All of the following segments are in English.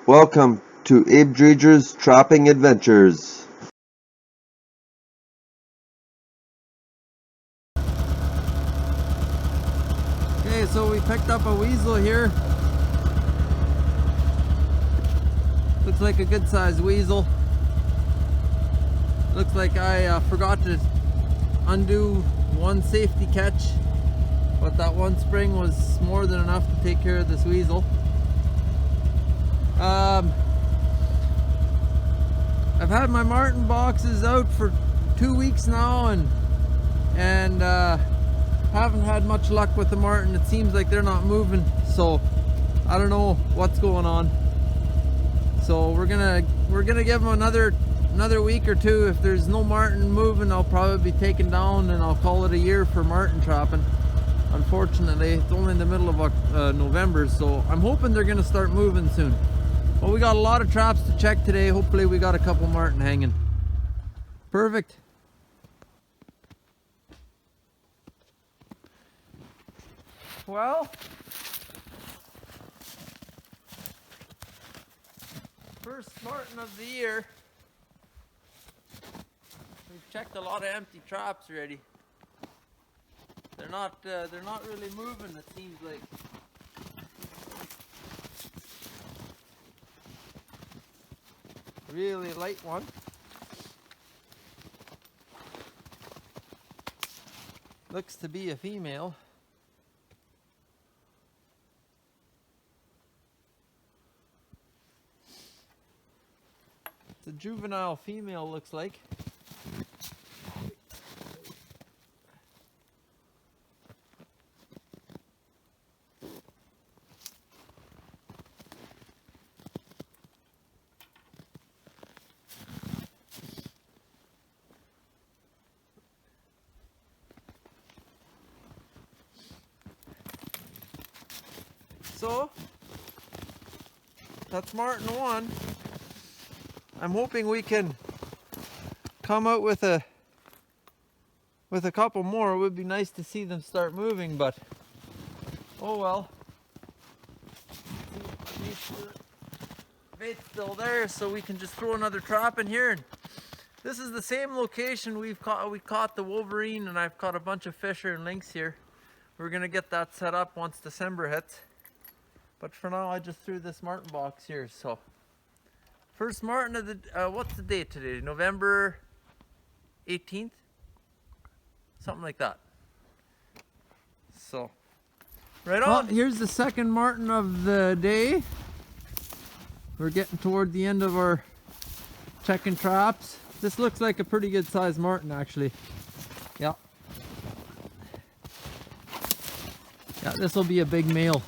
Welcome to Abe Dreger's Trapping Adventures. Okay, so we picked up a weasel here. Looks like a good sized weasel. Looks like I forgot to undo one safety catch, but that one spring was more than enough to take care of this weasel. I've had my marten boxes out for 2 weeks now and haven't had much luck with the marten. It seems like they're not moving, so I don't know what's going on. So we're gonna give them another week or two. If there's no marten moving, I'll probably be taken down and I'll call it a year for marten trapping. Unfortunately, it's only in the middle of November, so I'm hoping they're gonna start moving soon. Well, we got a lot of traps to check today. Hopefully we got a couple marten hanging. Perfect. Well, first marten of the year. We've checked a lot of empty traps already. They're not really moving, it seems like. Really light one. Looks to be a female. It's a juvenile female, looks like. So, that's marten 1. I'm hoping we can come out with a couple more. It would be nice to see them start moving, but oh well. At least the bait's still there, so we can just throw another trap in here. And this is the same location we caught the wolverine, and I've caught a bunch of fisher and lynx here. We're gonna get that set up once December hits. But for now, I just threw this marten box here. So, first marten of the, what's the date today? November 18th? Something like that. So, right on. Well, here's the second marten of the day. We're getting toward the end of our checking traps. This looks like a pretty good sized marten, actually. Yeah. Yeah, this will be a big male.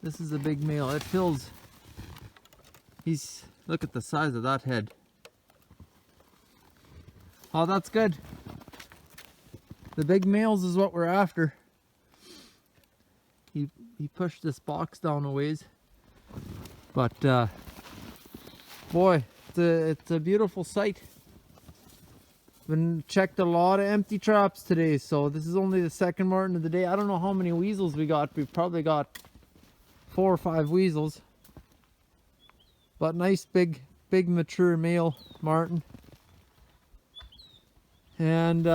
This is a big male. It feels, look at the size of that head. Oh, that's good. The big males is what we're after. He pushed this box down a ways. But boy, it's a beautiful sight. Been checked a lot of empty traps today, so this is only the second marten of the day. I don't know how many weasels we got. We've probably got 4 or 5 weasels, but nice big mature male marten. And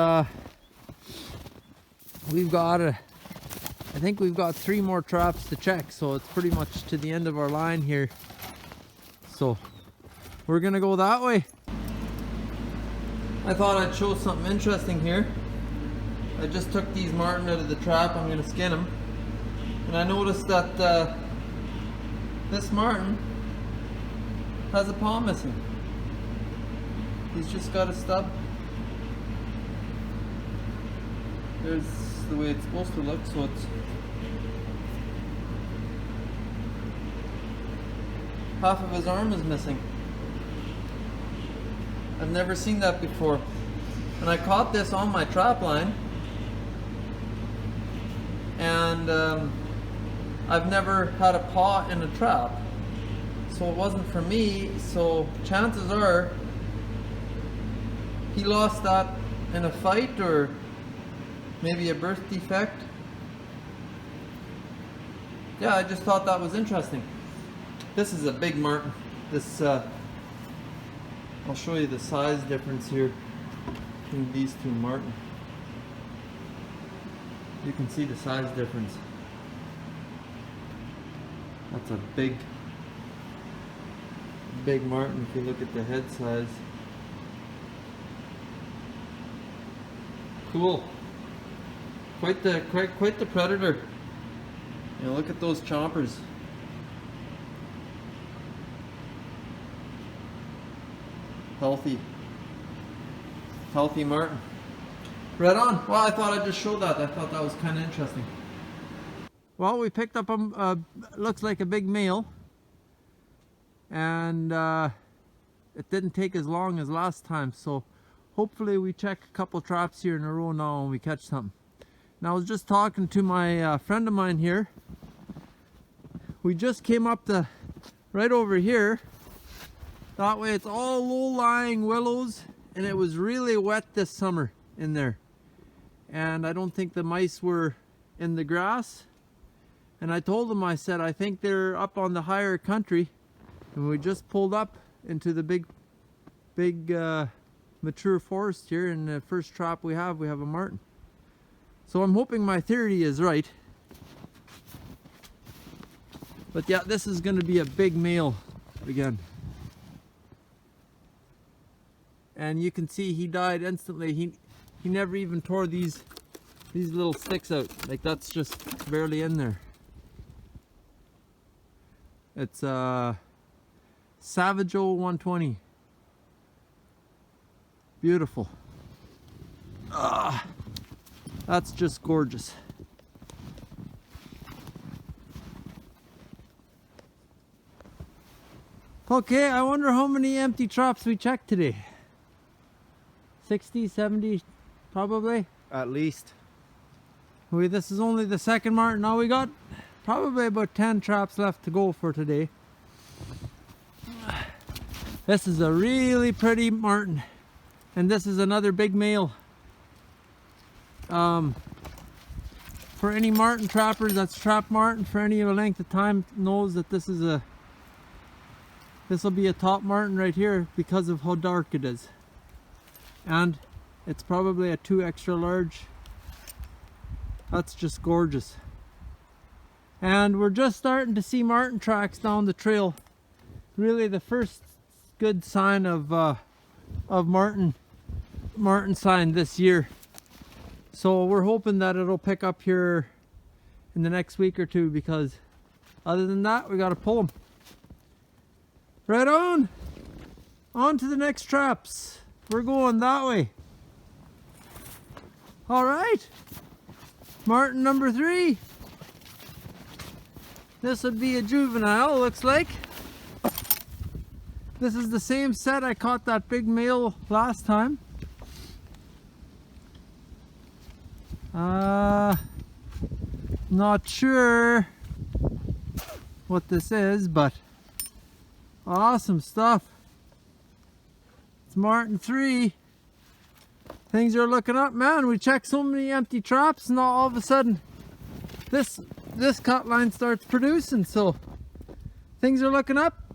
we've got I think we've got 3 more traps to check, so it's pretty much to the end of our line here. So we're gonna go that way. I thought I'd show something interesting here. I just took these marten out of the trap. I'm gonna skin them, and I noticed that this marten has a paw missing. He's just got a stub. There's the way it's supposed to look, so it's half of his arm is missing. I've never seen that before. And I caught this on my trap line, and I've never had a paw in a trap, so it wasn't for me. So chances are he lost that in a fight or maybe a birth defect. Yeah, I just thought that was interesting. This is a big martin. This, I'll show you the size difference here between these two martin. You can see the size difference. That's a big martin if you look at the head size. Cool. Quite the predator. You know, look at those chompers. Healthy martin. Right on. Well, I thought I'd just show that. I thought that was kind of interesting. Well, we picked up looks like a big male, and it didn't take as long as last time, so hopefully we check a couple traps here in a row now and we catch something. Now I was just talking to my friend of mine here. We just came up to right over here. That way it's all low-lying willows, and it was really wet this summer in there. And I don't think the mice were in the grass. And I told them, I said, I think they're up on the higher country. And we just pulled up into the big mature forest here, and the first trap we have a martin. So I'm hoping my theory is right. But yeah, this is going to be a big male again. And you can see he died instantly. He never even tore these little sticks out. Like, that's just barely in there. It's Savage 120. Beautiful. That's just gorgeous. Okay, I wonder how many empty traps we checked today. 60, 70 probably? At least. This is only the second martin. Now we got probably about 10 traps left to go for today. This is a really pretty martin, and this is another big male. For any martin trappers that's trap martin for any length of time knows that this will be a top martin right here because of how dark it is. And it's probably a 2 extra large. That's just gorgeous. And we're just starting to see martin tracks down the trail. Really the first good sign of martin sign this year. So we're hoping that it'll pick up here in the next week or two, because other than that we got to pull them. Right on! On to the next traps. We're going that way. Alright. Martin number 3. This would be a juvenile, looks like. This is the same set I caught that big male last time. Not sure what this is, but awesome stuff. It's Martin 3. Things are looking up, man. We checked so many empty traps, and all of a sudden this cut line starts producing, so things are looking up.